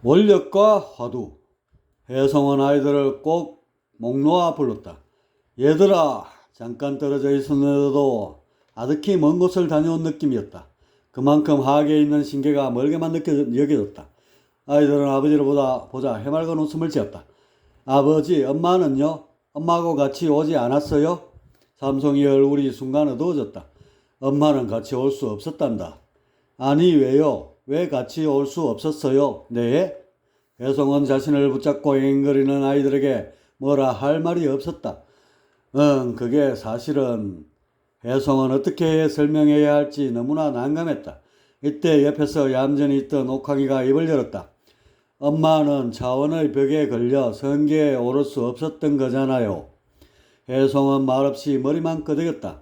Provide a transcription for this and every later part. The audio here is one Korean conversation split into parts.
원력과 화두. 혜성은 아이들을 꼭 목 놓아 불렀다. 얘들아, 잠깐 떨어져 있었는데도 아득히 먼 곳을 다녀온 느낌이었다. 그만큼 하악에 있는 신계가 멀게만 여겨졌다. 아이들은 아버지를 보자 해맑은 웃음을 지었다. 아버지, 엄마는요? 엄마하고 같이 오지 않았어요? 삼송이 얼굴이 순간 어두워졌다. 엄마는 같이 올 수 없었단다. 아니, 왜요? 왜 같이 올 수 없었어요? 네? 혜성은 자신을 붙잡고 앵앵거리는 아이들에게 뭐라 할 말이 없었다. 그게 사실은. 혜성은 어떻게 설명해야 할지 너무나 난감했다. 이때 옆에서 얌전히 있던 옥황이가 입을 열었다. 엄마는 차원의 벽에 걸려 성계에 오를 수 없었던 거잖아요. 혜성은 말없이 머리만 끄덕였다.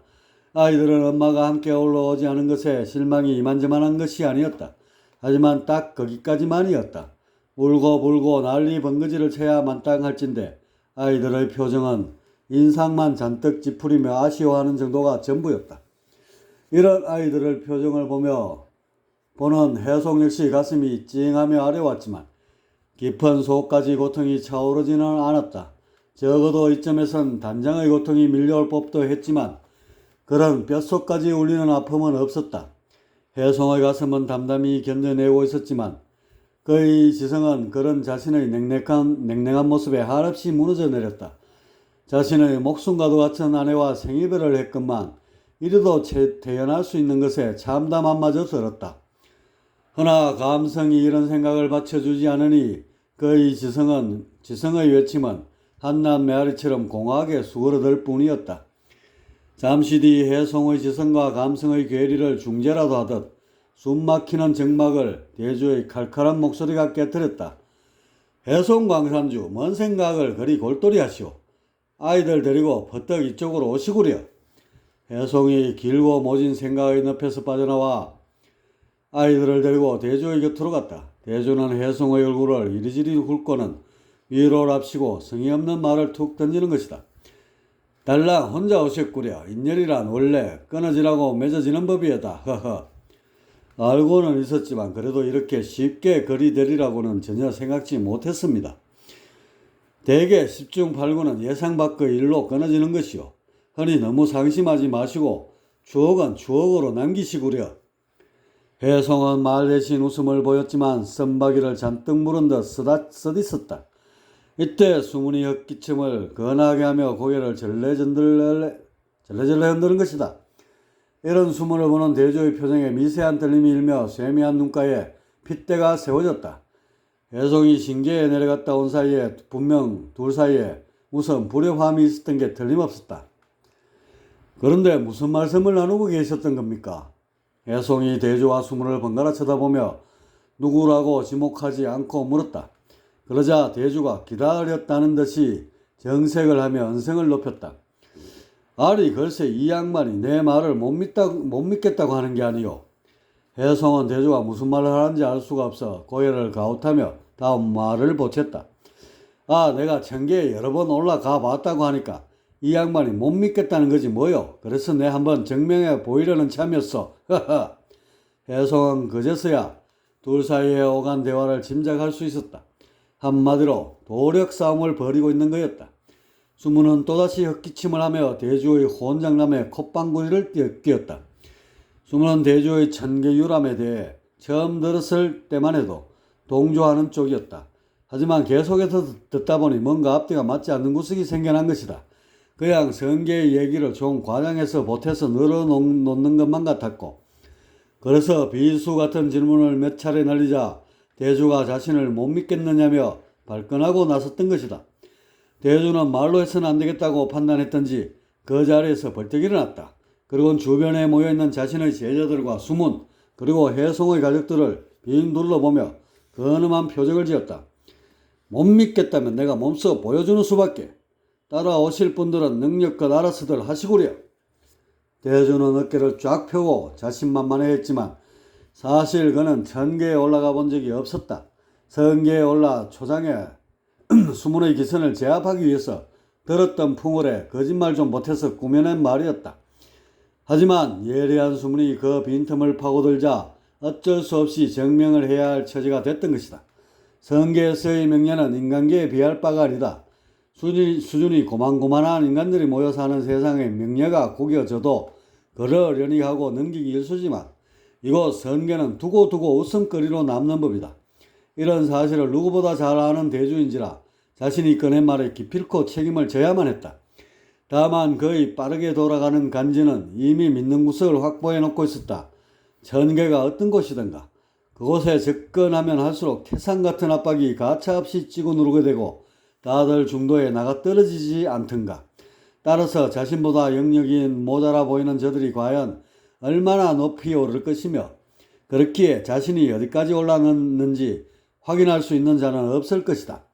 아이들은 엄마가 함께 올라오지 않은 것에 실망이 이만저만한 것이 아니었다. 하지만 딱 거기까지만이었다. 울고 난리 번거지를 쳐야 만땅할진데 아이들의 표정은 인상만 잔뜩 찌푸리며 아쉬워하는 정도가 전부였다. 이런 아이들의 표정을 보는 혜성 역시 가슴이 찡하며 아려왔지만 깊은 속까지 고통이 차오르지는 않았다. 적어도 이점에선 단장의 고통이 밀려올 법도 했지만 그런 뼛속까지 울리는 아픔은 없었다. 혜성의 가슴은 담담히 견뎌내고 있었지만 그의 지성은 그런 자신의 냉랭한 모습에 한없이 무너져 내렸다. 자신의 목숨과도 같은 아내와 생이별을 했건만 이래도 태어날 수 있는 것에 참담함마저 들었다. 허나 감성이 이런 생각을 받쳐주지 않으니 그의 지성의 외침은 한낱 메아리처럼 공허하게 수그러들 뿐이었다. 잠시 뒤 혜성의 지성과 감성의 괴리를 중재라도 하듯 숨막히는 정막을 대주의 칼칼한 목소리가 깨뜨렸다. 혜성 광산주, 뭔 생각을 그리 골똘히 하시오. 아이들 데리고 버떡 이쪽으로 오시구려. 혜성이 길고 모진 생각의 늪에서 빠져나와 아이들을 데리고 대주의 곁으로 갔다. 대주는 혜성의 얼굴을 이리저리 훑고는 위로랍시고 성의 없는 말을 툭 던지는 것이다. 달랑 혼자 오셨구려. 인연이란 원래 끊어지라고 맺어지는 법이었다. 허허. 알고는 있었지만 그래도 이렇게 쉽게 거리되리라고는 전혀 생각지 못했습니다. 대개 10중 8구는 예상 밖의 일로 끊어지는 것이요. 허니 너무 상심하지 마시고 추억은 추억으로 남기시구려. 혜성은 말 대신 웃음을 보였지만 썸바기를 잔뜩 물은 듯 쓰디썼다. 이때 수문이 헛기침을 건하게 하며 고개를 절레절레 흔드는 것이다. 이런 수문을 보는 대조의 표정에 미세한 떨림이 일며 쇠미한 눈가에 핏대가 세워졌다. 혜성이 신계에 내려갔다 온 사이에 분명 둘 사이에 우선 불협화음이 있었던 게 틀림없었다. 그런데 무슨 말씀을 나누고 계셨던 겁니까? 혜성이 대조와 수문을 번갈아 쳐다보며 누구라고 지목하지 않고 물었다. 그러자 대조가 기다렸다는 듯이 정색을 하며 언성을 높였다. 아니 글쎄 이 양반이 내 말을 못 믿겠다고 하는 게 아니오. 혜성은 대조가 무슨 말을 하는지 알 수가 없어 고개를 가웃하며 다음 말을 보챘다. 아, 내가 천계에 여러 번 올라가 봤다고 하니까 이 양반이 못 믿겠다는 거지 뭐요. 그래서 내 한번 증명해 보이려는 참이었어. 허허. 혜성은 그제서야 둘 사이에 오간 대화를 짐작할 수 있었다. 한마디로 도력 싸움을 벌이고 있는 거였다. 수문은 또다시 헛기침을 하며 대주의 혼장남에 콧방구리를 뀌었다. 수문은 대주의 천계유람에 대해 처음 들었을 때만 해도 동조하는 쪽이었다. 하지만 계속해서 듣다 보니 뭔가 앞뒤가 맞지 않는 구석이 생겨난 것이다. 그냥 성계의 얘기를 좀 과장해서 보태서 늘어놓는 것만 같았고 그래서 비수 같은 질문을 몇 차례 날리자 대주가 자신을 못 믿겠느냐며 발끈하고 나섰던 것이다. 대주는 말로 해서는 안 되겠다고 판단했던지 그 자리에서 벌떡 일어났다. 그리고 주변에 모여있는 자신의 제자들과 수문 그리고 혜성의 가족들을 빙 둘러보며 근엄한 표정을 지었다. 못 믿겠다면 내가 몸소 보여주는 수밖에. 따라오실 분들은 능력껏 알아서들 하시구려. 대주는 어깨를 쫙 펴고 자신만만해했지만 사실 그는 천계에 올라가 본 적이 없었다. 성계에 올라 초장에 수문의 기선을 제압하기 위해서 들었던 풍월에 거짓말 좀 못해서 꾸며낸 말이었다. 하지만 예리한 수문이 그 빈틈을 파고들자 어쩔 수 없이 증명을 해야 할 처지가 됐던 것이다. 성계에서의 명예는 인간계에 비할 바가 아니다. 수준이 고만고만한 인간들이 모여 사는 세상에 명예가 구겨져도 그러려니 하고 넘기기 일쑤지만 이곳 성계는 두고두고 웃음거리로 남는 법이다. 이런 사실을 누구보다 잘 아는 대주인지라 자신이 꺼낸 말에 기필코 책임을 져야만 했다. 다만 그의 빠르게 돌아가는 간지는 이미 믿는 구석을 확보해 놓고 있었다. 천계가 어떤 곳이든가 그곳에 접근하면 할수록 태산 같은 압박이 가차없이 찌고 누르게 되고 다들 중도에 나가 떨어지지 않던가. 따라서 자신보다 영역이 모자라 보이는 저들이 과연 얼마나 높이 오를 것이며 그렇기에 자신이 어디까지 올랐는지 확인할 수 있는 자는 없을 것이다.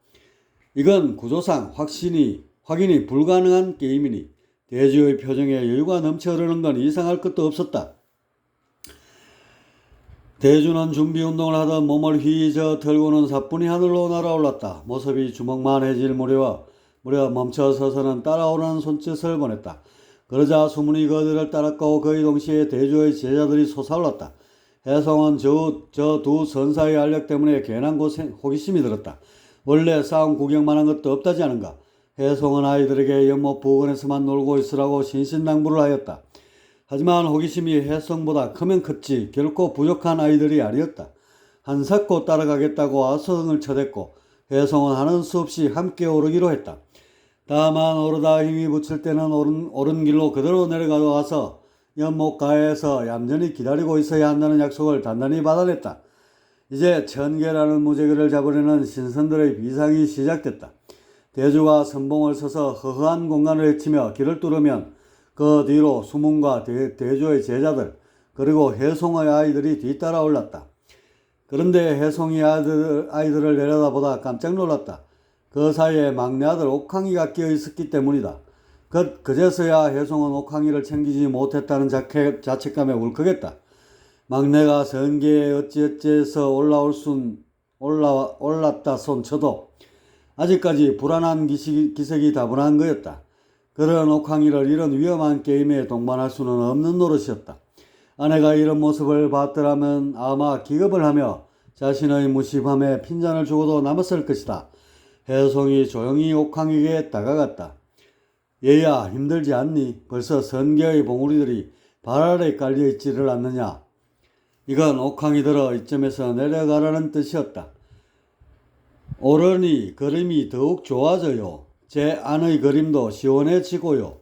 이건 구조상 확인이 불가능한 게임이니 대주의 표정에 여유가 넘쳐 흐르는 건 이상할 것도 없었다. 대주는 준비운동을 하던 몸을 휘저 털고는 사뿐히 하늘로 날아올랐다. 모습이 주먹만해질 무렵 멈춰서서는 따라오는 손짓을 보냈다. 그러자 수문이 그들을 따랐고 거의 동시에 대주의 제자들이 솟아올랐다. 혜성은 저 두 선사의 알력 때문에 괜한 호기심이 들었다. 원래 싸움 구경만 한 것도 없다지 않은가. 혜성은 아이들에게 연못 부근에서만 놀고 있으라고 신신당부를 하였다. 하지만 호기심이 혜성보다 크면 컸지 결코 부족한 아이들이 아니었다. 한사코 따라가겠다고 아성을 쳐댔고 혜성은 하는 수 없이 함께 오르기로 했다. 다만 오르다 힘이 붙일 때는 오른 길로 그대로 내려가서 연못 가에서 얌전히 기다리고 있어야 한다는 약속을 단단히 받아냈다. 이제 천계라는 무제기를 잡으려는 신선들의 비상이 시작됐다. 대주가 선봉을 서서 허허한 공간을 헤치며 길을 뚫으면 그 뒤로 수문과 대주의 제자들 그리고 혜송의 아이들이 뒤따라 올랐다. 그런데 혜송이 아이들을 내려다보다 깜짝 놀랐다. 그 사이에 막내 아들 옥황이가 끼어 있었기 때문이다. 그제서야 혜송은 옥황이를 챙기지 못했다는 자책감에 울컥했다. 막내가 성계에 어찌어찌해서 올랐다 손쳐도 아직까지 불안한 기색이 다분한 거였다. 그런 옥황이를 이런 위험한 게임에 동반할 수는 없는 노릇이었다. 아내가 이런 모습을 봤더라면 아마 기겁을 하며 자신의 무심함에 핀잔을 주고도 남았을 것이다. 혜송이 조용히 옥황에게 다가갔다. 얘야 힘들지 않니? 벌써 선계의 봉우리들이 발 아래 깔려있지를 않느냐? 이건 옥황이 들어 이쯤에서 내려가라는 뜻이었다. 오르니 그림이 더욱 좋아져요. 제 안의 그림도 시원해지고요.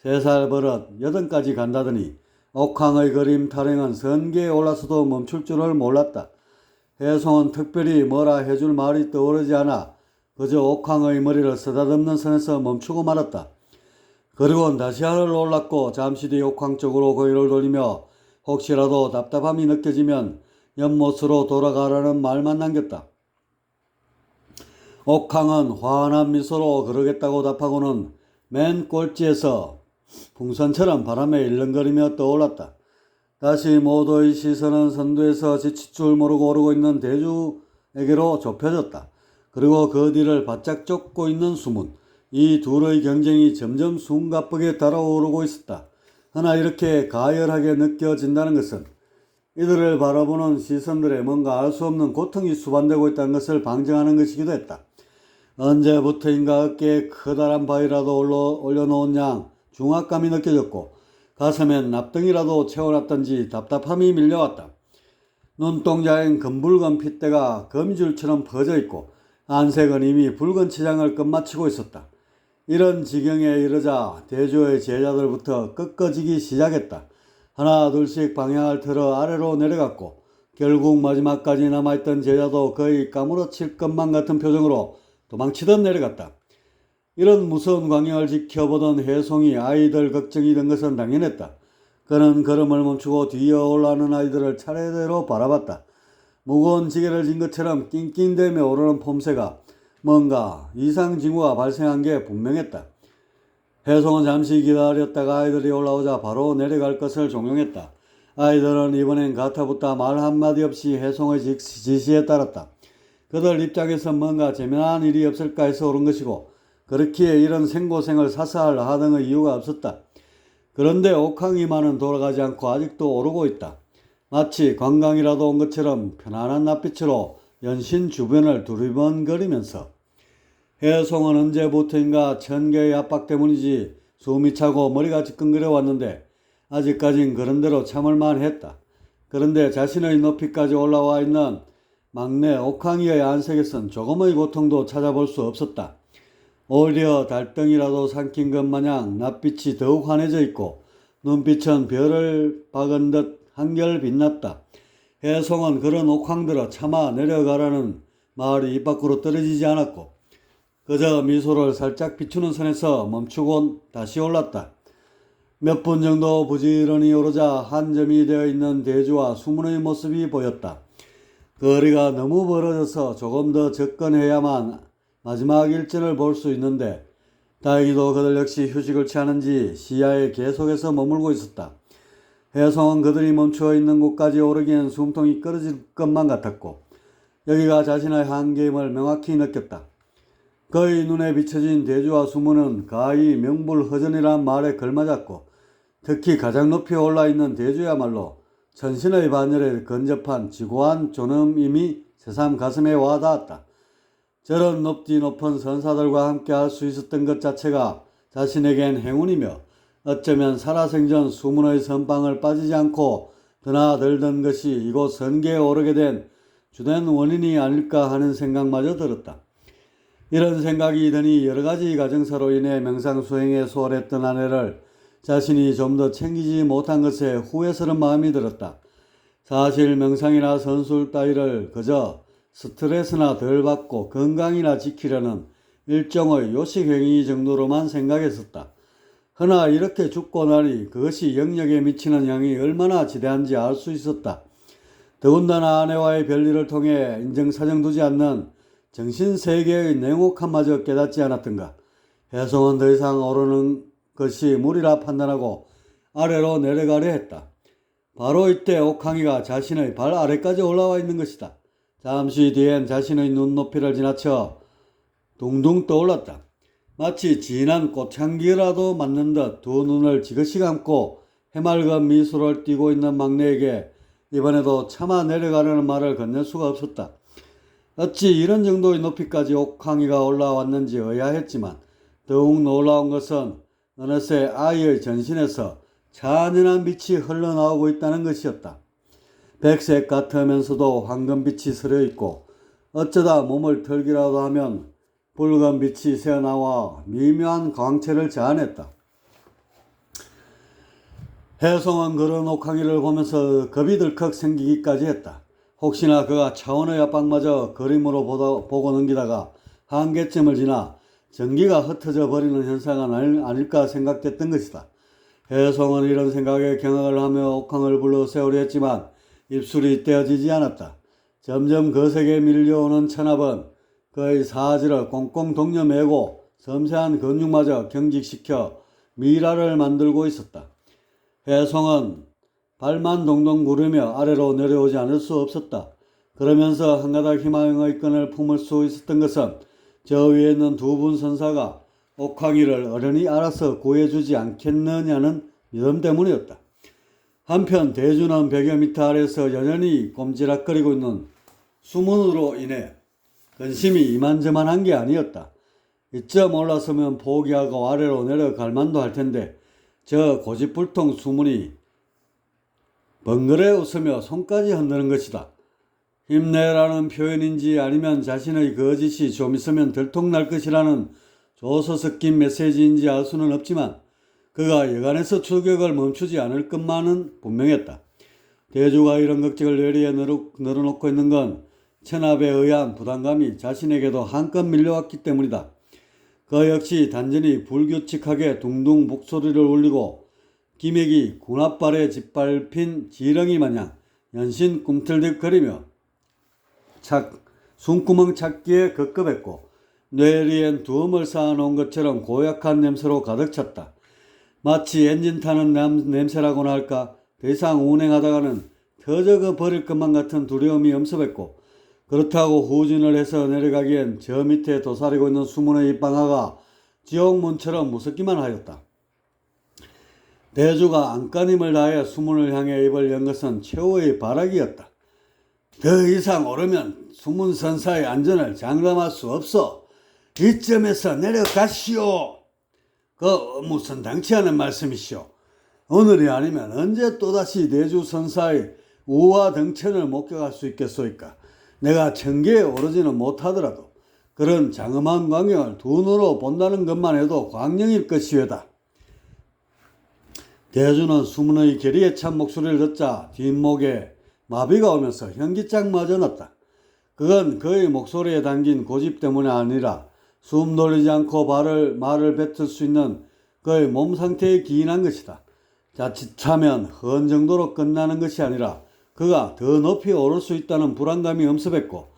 3살 버릇 8까지 간다더니 옥황의 그림 타령은 선계에 올라서도 멈출 줄을 몰랐다. 혜송은 특별히 뭐라 해줄 말이 떠오르지 않아 그저 옥황의 머리를 쓰다듬는 선에서 멈추고 말았다. 그리고는 다시 하늘로 올랐고 잠시 뒤 옥황 쪽으로 고개를 돌리며 혹시라도 답답함이 느껴지면 연못으로 돌아가라는 말만 남겼다. 옥황은 환한 미소로 그러겠다고 답하고는 맨 꼴찌에서 풍선처럼 바람에 일렁거리며 떠올랐다. 다시 모두의 시선은 선두에서 지칠 줄 모르고 오르고 있는 대주에게로 좁혀졌다. 그리고 그 뒤를 바짝 쫓고 있는 수문. 이 둘의 경쟁이 점점 숨가쁘게 달아오르고 있었다. 하나 이렇게 가열하게 느껴진다는 것은 이들을 바라보는 시선들에 뭔가 알 수 없는 고통이 수반되고 있다는 것을 방증하는 것이기도 했다. 언제부터인가 어깨에 커다란 바위라도 올려놓은 양 중압감이 느껴졌고 가슴엔 납덩이라도 채워놨던지 답답함이 밀려왔다. 눈동자엔 검붉은 핏대가 거미줄처럼 퍼져있고 안색은 이미 붉은 치장을 끝마치고 있었다. 이런 지경에 이르자 대주의 제자들부터 꺾어지기 시작했다. 하나 둘씩 방향을 틀어 아래로 내려갔고 결국 마지막까지 남아있던 제자도 거의 까무러칠 것만 같은 표정으로 도망치듯 내려갔다. 이런 무서운 광경을 지켜보던 혜송이 아이들 걱정이 된 것은 당연했다. 그는 걸음을 멈추고 뒤이어 올라오는 아이들을 차례대로 바라봤다. 무거운 지게를 진 것처럼 낑낑대며 오르는 폼새가 뭔가 이상 징후가 발생한 게 분명했다. 혜송은 잠시 기다렸다가 아이들이 올라오자 바로 내려갈 것을 종용했다. 아이들은 이번엔 가타부타 말 한마디 없이 혜송의 지시에 따랐다. 그들 입장에서 뭔가 재미난 일이 없을까 해서 오른 것이고 그렇기에 이런 생고생을 사사할 하등의 이유가 없었다. 그런데 옥황이만은 돌아가지 않고 아직도 오르고 있다. 마치 관광이라도 온 것처럼 편안한 낯빛으로 연신 주변을 두리번거리면서 해송은 언제부터인가 천개의 압박 때문이지 숨이 차고 머리가 지끈거려 왔는데 아직까진 그런대로 참을만 했다. 그런데 자신의 높이까지 올라와 있는 막내 옥황이의 안색에선 조금의 고통도 찾아볼 수 없었다. 오히려 달덩이라도 삼킨 것 마냥 낯빛이 더욱 환해져 있고 눈빛은 별을 박은 듯 한결 빛났다. 해송은 그런 옥황들어 차마 내려가라는 말이 입 밖으로 떨어지지 않았고 그저 미소를 살짝 비추는 선에서 멈추곤 다시 올랐다. 몇 분 정도 부지런히 오르자 한 점이 되어 있는 대주와 수문의 모습이 보였다. 거리가 너무 벌어져서 조금 더 접근해야만 마지막 일전을 볼 수 있는데 다행히도 그들 역시 휴식을 취하는지 시야에 계속해서 머물고 있었다. 해송은 그들이 멈추어 있는 곳까지 오르기엔 숨통이 끊어질 것만 같았고 여기가 자신의 한계임을 명확히 느꼈다. 그의 눈에 비춰진 대주와 수문은 가히 명불허전이란 말에 걸맞았고 특히 가장 높이 올라있는 대주야말로 천신의 반열에 근접한 지고한 존엄임이 새삼 가슴에 와닿았다. 저런 높은 선사들과 함께 할 수 있었던 것 자체가 자신에겐 행운이며 어쩌면 살아생전 수문의 선방을 빠지지 않고 드나들던 것이 이곳 선계에 오르게 된 주된 원인이 아닐까 하는 생각마저 들었다. 이런 생각이 드니 여러가지 가정사로 인해 명상수행에 소홀했던 아내를 자신이 좀 더 챙기지 못한 것에 후회스러운 마음이 들었다. 사실 명상이나 선술 따위를 그저 스트레스나 덜 받고 건강이나 지키려는 일종의 요식행위 정도로만 생각했었다. 허나 이렇게 죽고 나니 그것이 영역에 미치는 영향이 얼마나 지대한지 알 수 있었다. 더군다나 아내와의 별일을 통해 인정사정 두지 않는 정신세계의 냉혹함마저 깨닫지 않았던가. 해송은 더 이상 오르는 것이 무리라 판단하고 아래로 내려가려 했다. 바로 이때 옥황이가 자신의 발 아래까지 올라와 있는 것이다. 잠시 뒤엔 자신의 눈높이를 지나쳐 둥둥 떠올랐다. 마치 진한 꽃향기라도 맞는 듯 두 눈을 지그시 감고 해맑은 미소를 띠고 있는 막내에게 이번에도 차마 내려가려는 말을 건넬 수가 없었다. 어찌 이런 정도의 높이까지 옥황이가 올라왔는지 의아했지만 더욱 놀라운 것은 어느새 아이의 전신에서 찬연한 빛이 흘러나오고 있다는 것이었다. 백색 같으면서도 황금빛이 서려있고 어쩌다 몸을 털기라도 하면 붉은 빛이 새어나와 미묘한 광채를 자아냈다. 해송은 그런 옥황이를 보면서 겁이 들컥 생기기까지 했다. 혹시나 그가 차원의 압박마저 그림으로 보고 넘기다가 한계점을 지나 전기가 흩어져 버리는 현상은 아닐까 생각됐던 것이다. 해송은 이런 생각에 경악을 하며 옥황을 불러 세우려 했지만 입술이 떼어지지 않았다. 점점 거세게 밀려오는 천압은 그의 사지를 꽁꽁 동여매고 섬세한 근육마저 경직시켜 미라를 만들고 있었다. 해송은 발만 동동 구르며 아래로 내려오지 않을 수 없었다. 그러면서 한 가닥 희망의 끈을 품을 수 있었던 것은 저 위에 있는 두 분 선사가 옥황이를 어련히 알아서 구해주지 않겠느냐는 믿음 때문이었다. 한편 대주는 100여 미터 아래에서 여전히 꼼지락거리고 있는 수문으로 인해 근심이 이만저만한 게 아니었다. 이쯤 올라서면 포기하고 아래로 내려갈 만도 할 텐데 저 고집불통 수문이 벙그레 웃으며 손까지 흔드는 것이다. 힘내라는 표현인지 아니면 자신의 거짓이 좀 있으면 들통날 것이라는 조서 섞인 메시지인지 알 수는 없지만 그가 여간에서 출격을 멈추지 않을 것만은 분명했다. 대주가 이런 걱정을 뇌리에 늘어놓고 있는 건 천압에 의한 부담감이 자신에게도 한껏 밀려왔기 때문이다. 그 역시 단전히 불규칙하게 둥둥 목소리를 울리고 기맥이 군합발에 짓밟힌 지렁이 마냥 연신 꿈틀득거리며 숨구멍 찾기에 급급했고 뇌리엔 두음을 쌓아놓은 것처럼 고약한 냄새로 가득 찼다. 마치 엔진 타는 냄새라고나 할까. 더 이상 운행하다가는 터져가 버릴 것만 같은 두려움이 엄습했고 그렇다고 후진을 해서 내려가기엔 저 밑에 도사리고 있는 수문의 입방아가 지옥문처럼 무섭기만 하였다. 대주가 안간힘을 다해 수문을 향해 입을 연 것은 최후의 발악이었다. 더 이상 오르면 수문선사의 안전을 장담할 수 없어. 이점에서 내려가시오. 그 무슨 당치하는 말씀이시오. 오늘이 아니면 언제 또다시 대주선사의 우화 등천을 목격할 수 있겠소이까. 내가 천계에 오르지는 못하더라도 그런 장엄한 광경을 두 눈으로 본다는 것만 해도 광명일 것이외다. 대주는 수문의 결의에 찬 목소리를 듣자 뒷목에 마비가 오면서 현기장마저 났다. 그건 그의 목소리에 담긴 고집 때문에 아니라 숨 돌리지 않고 말을 뱉을 수 있는 그의 몸 상태에 기인한 것이다. 자칫하면 헌 정도로 끝나는 것이 아니라 그가 더 높이 오를 수 있다는 불안감이 엄습했고,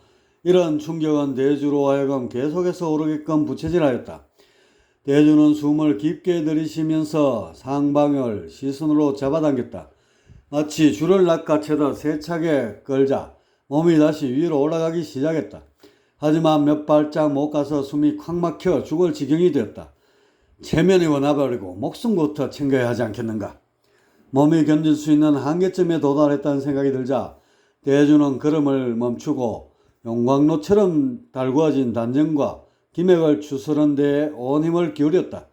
이런 충격은 대주로 하여금 계속해서 오르게끔 부채질하였다. 대주는 숨을 깊게 들이쉬면서 상방을 시선으로 잡아당겼다. 마치 줄을 낚아채듯 세차게 끌자 몸이 다시 위로 올라가기 시작했다. 하지만 몇 발짝 못 가서 숨이 콱 막혀 죽을 지경이 되었다. 체면이고 나버리고 목숨부터 챙겨야 하지 않겠는가. 몸이 견딜 수 있는 한계점에 도달했다는 생각이 들자 대주는 걸음을 멈추고 용광로처럼 달구어진 단전과 기맥을 추스른 데에 온 힘을 기울였다.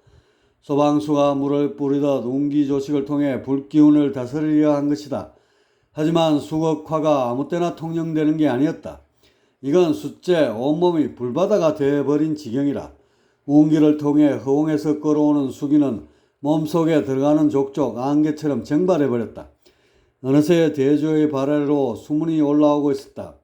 소방수가 물을 뿌리듯 운기조식을 통해 불기운을 다스리려 한 것이다. 하지만 수국화가 아무 때나 통용되는 게 아니었다. 이건 숫째 온몸이 불바다가 되어버린 지경이라. 운기를 통해 허공에서 끌어오는 수기는 몸속에 들어가는 족족 안개처럼 증발해버렸다. 어느새 대주의 발 아래로 수문이 올라오고 있었다.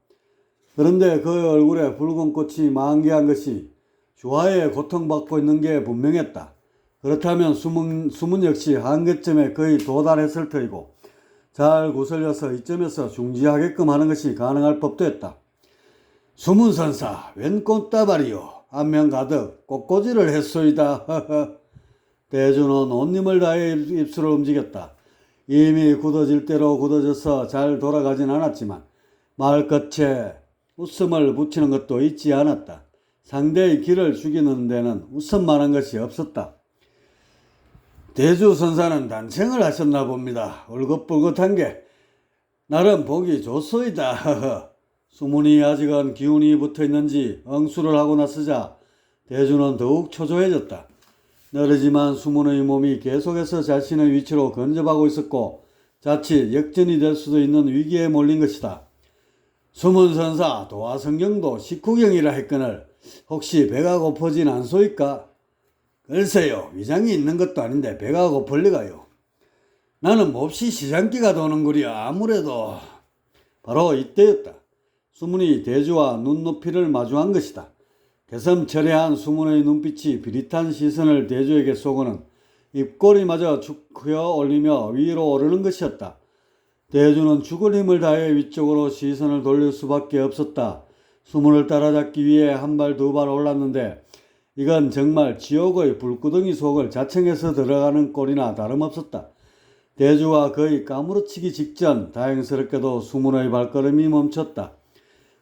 그런데 그 얼굴에 붉은 꽃이 만개한 것이 주하에 고통받고 있는 게 분명했다. 그렇다면 수문 역시 한계점에 거의 도달했을 터이고 잘 구슬려서 이점에서 중지하게끔 하는 것이 가능할 법도 했다. 수문선사 웬 꽃다발이요. 안면 가득 꽃꽂이를 했소이다. 대주는 온 힘을 다해 입술을 움직였다. 이미 굳어질 대로 굳어져서 잘 돌아가진 않았지만 말끝에 웃음을 붙이는 것도 잊지 않았다. 상대의 기를 죽이는 데는 웃음만한 것이 없었다. 대주선사는 단청을 하셨나 봅니다. 울긋불긋한 게 나름 보기 좋소이다. 수문이 아직은 기운이 붙어있는지 응수를 하고 나서자 대주는 더욱 초조해졌다. 느리지만 수문의 몸이 계속해서 자신의 위치로 근접하고 있었고 자칫 역전이 될 수도 있는 위기에 몰린 것이다. 수문선사 도화성경도 식후경이라 했거늘 혹시 배가 고프진 않소이까? 글쎄요, 위장이 있는 것도 아닌데 배가 고플 리가요. 나는 몹시 시장기가 도는구려. 아무래도. 바로 이때였다. 수문이 대주와 눈높이를 마주한 것이다. 개섬철회한 수문의 눈빛이 비릿한 시선을 대주에게 쏘고는 입꼬리마저 축 그어 올리며 위로 오르는 것이었다. 대주는 죽을 힘을 다해 위쪽으로 시선을 돌릴 수밖에 없었다. 수문을 따라잡기 위해 한 발 두 발 올랐는데 이건 정말 지옥의 불구덩이 속을 자청해서 들어가는 꼴이나 다름없었다. 대주가 거의 까무러치기 직전 다행스럽게도 수문의 발걸음이 멈췄다.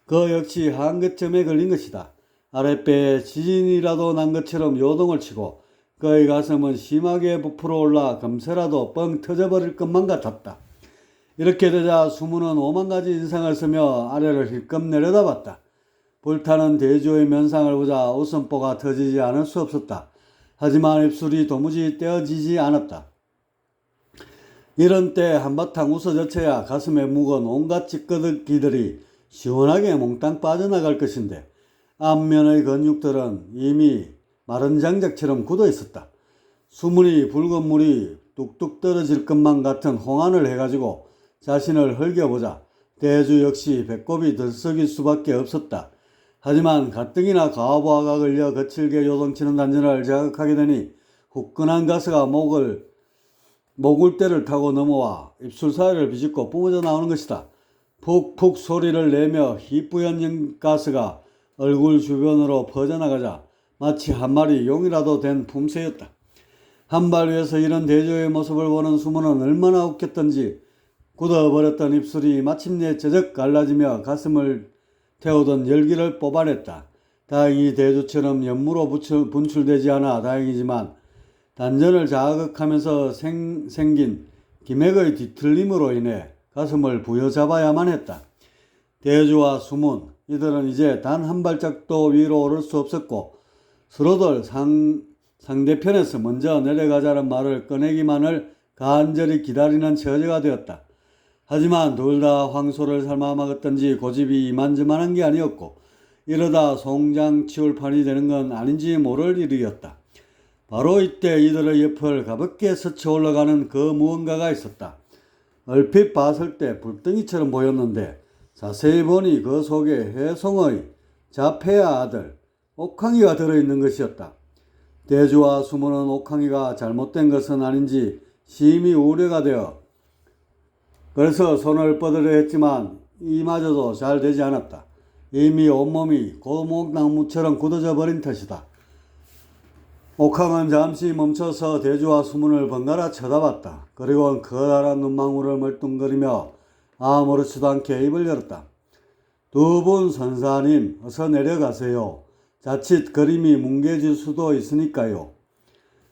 그 역시 한계점에 걸린 것이다. 아랫배에 지진이라도 난 것처럼 요동을 치고 그의 가슴은 심하게 부풀어 올라 금세라도 뻥 터져버릴 것만 같았다. 이렇게 되자 수문은 오만 가지 인상을 쓰며 아래를 힐끔 내려다봤다. 불타는 대주의 면상을 보자 웃음보가 터지지 않을 수 없었다. 하지만 입술이 도무지 떼어지지 않았다. 이런 때 한바탕 웃어젖혀야 가슴에 묵은 온갖 찌꺼기들이 시원하게 몽땅 빠져나갈 것인데 앞면의 근육들은 이미 마른 장작처럼 굳어 있었다. 수문이 붉은 물이 뚝뚝 떨어질 것만 같은 홍안을 해가지고 자신을 흘겨보자 대주 역시 배꼽이 들썩일 수밖에 없었다. 하지만 가뜩이나 가부하가 걸려 거칠게 요동치는 단전을 자극하게 되니 후끈한 가스가 목울대를 타고 넘어와 입술 사이를 비집고 뿜어져 나오는 것이다. 푹푹 소리를 내며 희뿌연 가스가 얼굴 주변으로 퍼져나가자 마치 한 마리 용이라도 된 품새였다. 한 발 위에서 이런 대조의 모습을 보는 수문은 얼마나 웃겼던지 굳어버렸던 입술이 마침내 쩌적 갈라지며 가슴을 태우던 열기를 뽑아냈다. 다행히 대조처럼 연무로 분출되지 않아 다행이지만 단전을 자극하면서 생긴 기맥의 뒤틀림으로 인해 가슴을 부여잡아야만 했다. 대주와 수문 이들은 이제 단 한 발짝도 위로 오를 수 없었고 서로들 상대편에서 먼저 내려가자는 말을 꺼내기만을 간절히 기다리는 처지가 되었다. 하지만 둘 다 황소를 삶아 먹었던지 고집이 이만저만한 게 아니었고 이러다 송장 치울 판이 되는 건 아닌지 모를 일이었다. 바로 이때 이들의 옆을 가볍게 스쳐 올라가는 그 무언가가 있었다. 얼핏 봤을 때 불덩이처럼 보였는데 자세히 보니 그 속에 혜송의 자폐아 아들 옥황이가 들어있는 것이었다. 대주와 수문은 옥황이가 잘못된 것은 아닌지 심히 우려가 되어 그래서 손을 뻗으려 했지만 이마저도 잘 되지 않았다. 이미 온몸이 고목나무처럼 굳어져 버린 탓이다. 옥황은 잠시 멈춰서 대주와 수문을 번갈아 쳐다봤다. 그리고 커다란 눈망울을 멀뚱거리며 아무렇지도 않게 입을 열었다. 두 분 선사님, 어서 내려가세요. 자칫 그림이 뭉개질 수도 있으니까요.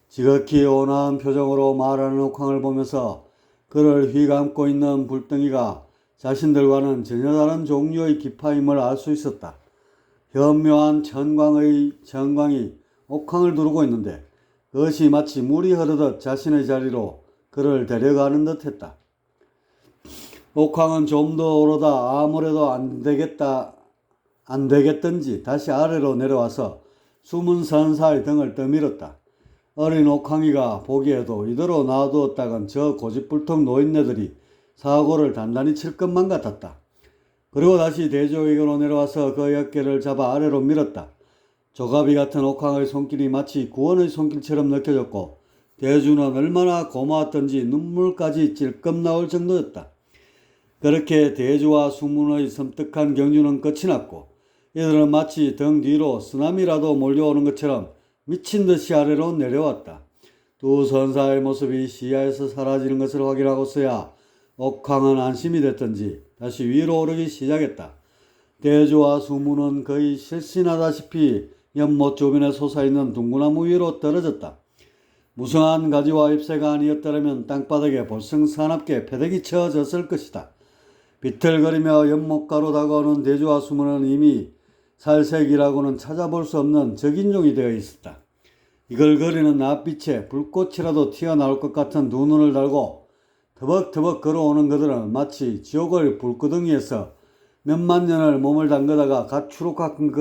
지극히 온화한 표정으로 말하는 옥황을 보면서 그를 휘감고 있는 불덩이가 자신들과는 전혀 다른 종류의 기파임을 알 수 있었다. 현묘한 천광이 옥황을 두르고 있는데 그것이 마치 물이 흐르듯 자신의 자리로 그를 데려가는 듯했다. 옥황은 좀 더 오르다 아무래도 안 되겠던지 다시 아래로 내려와서 숨은 선사의 등을 떠밀었다. 어린 옥황이가 보기에도 이대로 놔두었다간 저 고집불통 노인네들이 사고를 단단히 칠 것만 같았다. 그리고 다시 대조에게로 내려와서 그 어깨를 잡아 아래로 밀었다. 조가비 같은 옥황의 손길이 마치 구원의 손길처럼 느껴졌고 대주는 얼마나 고마웠던지 눈물까지 찔끔 나올 정도였다. 그렇게 대주와 수문의 섬뜩한 경주는 끝이 났고 이들은 마치 등 뒤로 쓰나미라도 몰려오는 것처럼 미친 듯이 아래로 내려왔다. 두 선사의 모습이 시야에서 사라지는 것을 확인하고서야 옥황은 안심이 됐던지 다시 위로 오르기 시작했다. 대주와 수문은 거의 실신하다시피 연못 주변에 솟아있는 둥구나무 위로 떨어졌다. 무성한 가지와 잎새가 아니었더라면 땅바닥에 볼성 사납게 패대기 쳐졌을 것이다. 비틀거리며 연못가로 다가오는 대주와 수문은 이미 살색이라고는 찾아볼 수 없는 적인종이 되어 있었다. 이글거리는 낯빛에 불꽃이라도 튀어나올 것 같은 두 눈을 달고 터벅터벅 걸어오는 그들은 마치 지옥의 불구덩이에서 몇만 년을 몸을 담그다가 각 추록한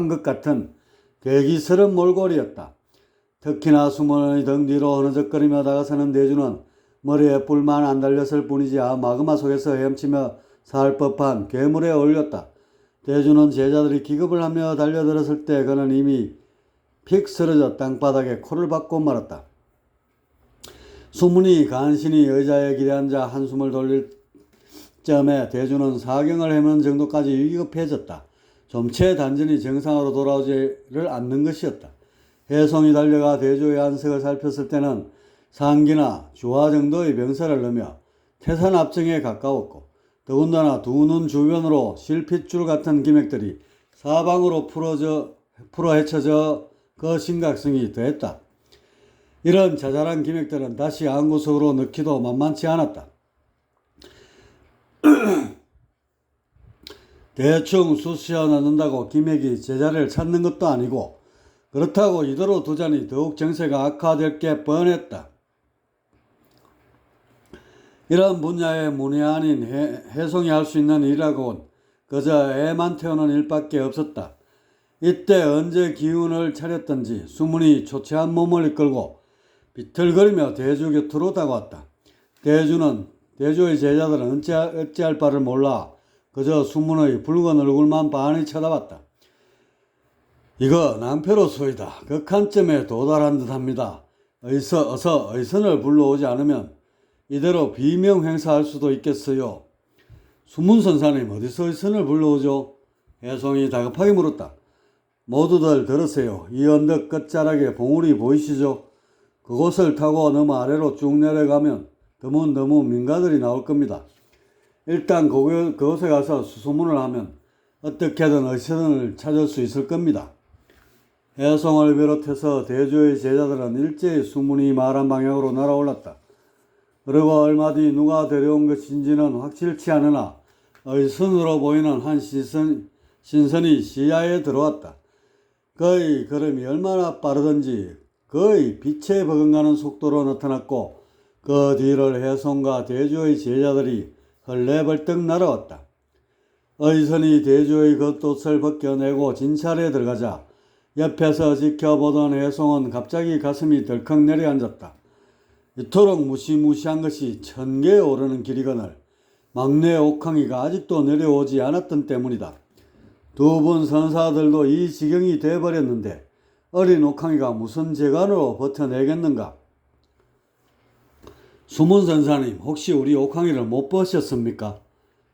것 같은 괴기스러운 몰골이었다. 특히나 수문의 등 뒤로 흐느적거리며 다가서는 대주는 머리에 뿔만 안 달렸을 뿐이지 마그마 속에서 헤엄치며 살 법한 괴물에 어울렸다. 대주는 제자들이 기겁을 하며 달려들었을 때 그는 이미 픽 쓰러져 땅바닥에 코를 박고 말았다. 수문이 간신히 의자에 기대앉아 한숨을 돌릴 쯤에 대주는 사경을 헤매는 정도까지 위급해졌다. 좀 채 단전히 정상으로 돌아오지를 않는 것이었다. 혜송이 달려가 대주의 안색을 살폈을 때는 상기나 주화 정도의 병사를 넣으며 태산 압정에 가까웠고 더군다나 두 눈 주변으로 실핏줄 같은 기맥들이 사방으로 풀어 헤쳐져 그 심각성이 더했다. 이런 자잘한 기맥들은 다시 안구석으로 넣기도 만만치 않았다. 대충 쑤시어 넣는다고 기맥이 제자리를 찾는 것도 아니고 그렇다고 이대로 두자니 더욱 정세가 악화될 게 뻔했다. 이런 분야의 문외한인 혜송이 할 수 있는 일이라고는 그저 애만 태우는 일밖에 없었다. 이때 언제 기운을 차렸던지 수문이 초췌한 몸을 이끌고 비틀거리며 대주 곁으로 다가왔다. 대주의 제자들은 어찌할 바를 몰라 그저 수문의 붉은 얼굴만 빤히 쳐다봤다. 이거 낭패로소이다. 극한점에 도달한 듯합니다. 어서 의선을 불러오지 않으면 이대로 비명 행사할 수도 있겠어요. 수문 선사님 어디서 의선을 불러오죠? 혜송이 다급하게 물었다. 모두들 들으세요. 이 언덕 끝자락에 봉우리 보이시죠? 그곳을 타고 너무 아래로 쭉 내려가면 드문드문 민가들이 나올 겁니다. 일단 그곳에 가서 수소문을 하면 어떻게든 의선을 찾을 수 있을 겁니다. 혜송을 비롯해서 대주의 제자들은 일제히 수문이 말한 방향으로 날아올랐다. 그리고 얼마 뒤 누가 데려온 것인지는 확실치 않으나 의순으로 보이는 한 신선이 시야에 들어왔다. 그의 걸음이 얼마나 빠르던지 거의 빛에 버금가는 속도로 나타났고 그 뒤를 혜성과 대주의 제자들이 헐레벌떡 날아왔다. 의선이 대주의 겉옷을 벗겨내고 진찰에 들어가자 옆에서 지켜보던 혜성은 갑자기 가슴이 덜컥 내려앉았다. 이토록 무시무시한 것이 1000개에 오르는 길이거늘 막내 옥황이가 아직도 내려오지 않았던 때문이다. 두 분 선사들도 이 지경이 돼버렸는데 어린 옥황이가 무슨 재간으로 버텨내겠는가? 수문 선사님, 혹시 우리 옥황이를 못 보셨습니까?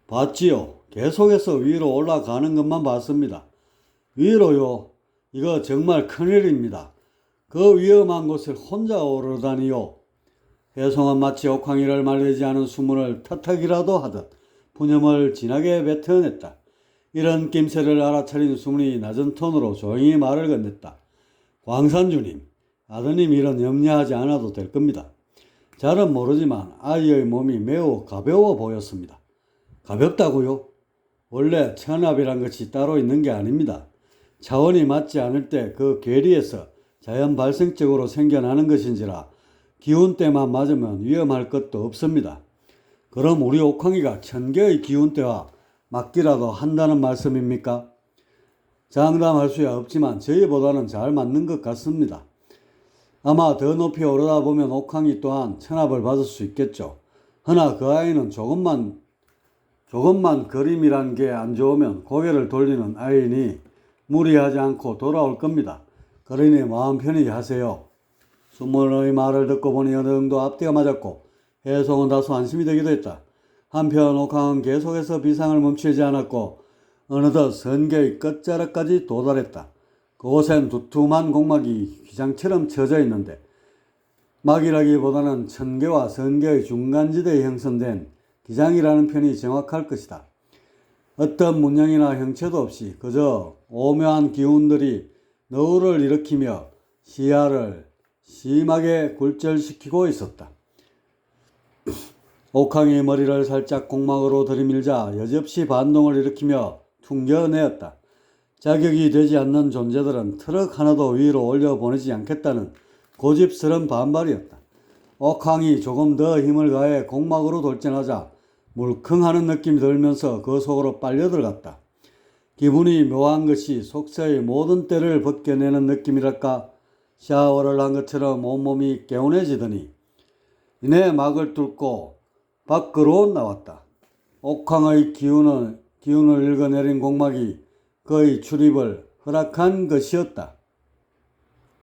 봤지요. 계속해서 위로 올라가는 것만 봤습니다. 위로요? 이거 정말 큰일입니다. 그 위험한 곳을 혼자 오르다니요. 혜성은 마치 옥황이를 말리지 않은 수문을 탓하기라도 하듯 푸념을 진하게 뱉어냈다. 이런 낌새를 알아차린 수문이 낮은 톤으로 조용히 말을 건넸다. 광산주님, 아드님 일은 염려하지 않아도 될 겁니다. 잘은 모르지만 아이의 몸이 매우 가벼워 보였습니다. 가볍다고요? 원래 천압이란 것이 따로 있는 게 아닙니다. 차원이 맞지 않을 때 그 괴리에서 자연 발생적으로 생겨나는 것인지라 기운때만 맞으면 위험할 것도 없습니다. 그럼 우리 옥황이가 1000개의 기운때와 맞기라도 한다는 말씀입니까? 장담할 수야 없지만 저희보다는 잘 맞는 것 같습니다. 아마 더 높이 오르다 보면 옥황이 또한 천압을 받을 수 있겠죠. 허나 그 아이는 조금만 그림이란 게 안 좋으면 고개를 돌리는 아이니 무리하지 않고 돌아올 겁니다. 그러니 마음 편히 하세요. 수문의 말을 듣고 보니 어느 정도 앞뒤가 맞았고 혜성은 다소 안심이 되기도 했다. 한편 옥황은 계속해서 비상을 멈추지 않았고 어느덧 선계의 끝자락까지 도달했다. 그곳엔 두툼한 공막이 휘장처럼 쳐져 있는데 막이라기보다는 천계와 선계의 중간지대에 형성된 기장이라는 편이 정확할 것이다. 어떤 문양이나 형체도 없이 그저 오묘한 기운들이 너울을 일으키며 시야를 심하게 굴절시키고 있었다. 옥황이 머리를 살짝 공막으로 들이밀자 여지없이 반동을 일으키며 퉁겨내었다. 자격이 되지 않는 존재들은 트럭 하나도 위로 올려보내지 않겠다는 고집스런 반발이었다. 옥황이 조금 더 힘을 가해 공막으로 돌진하자 물컹하는 느낌이 들면서 그 속으로 빨려 들어갔다. 기분이 묘한 것이 속세의 모든 때를 벗겨내는 느낌이랄까. 샤워를 한 것처럼 온몸이 개운해지더니 이내 막을 뚫고 밖으로 나왔다. 옥황의 기운을 읽어내린 공막이 그의 출입을 허락한 것이었다.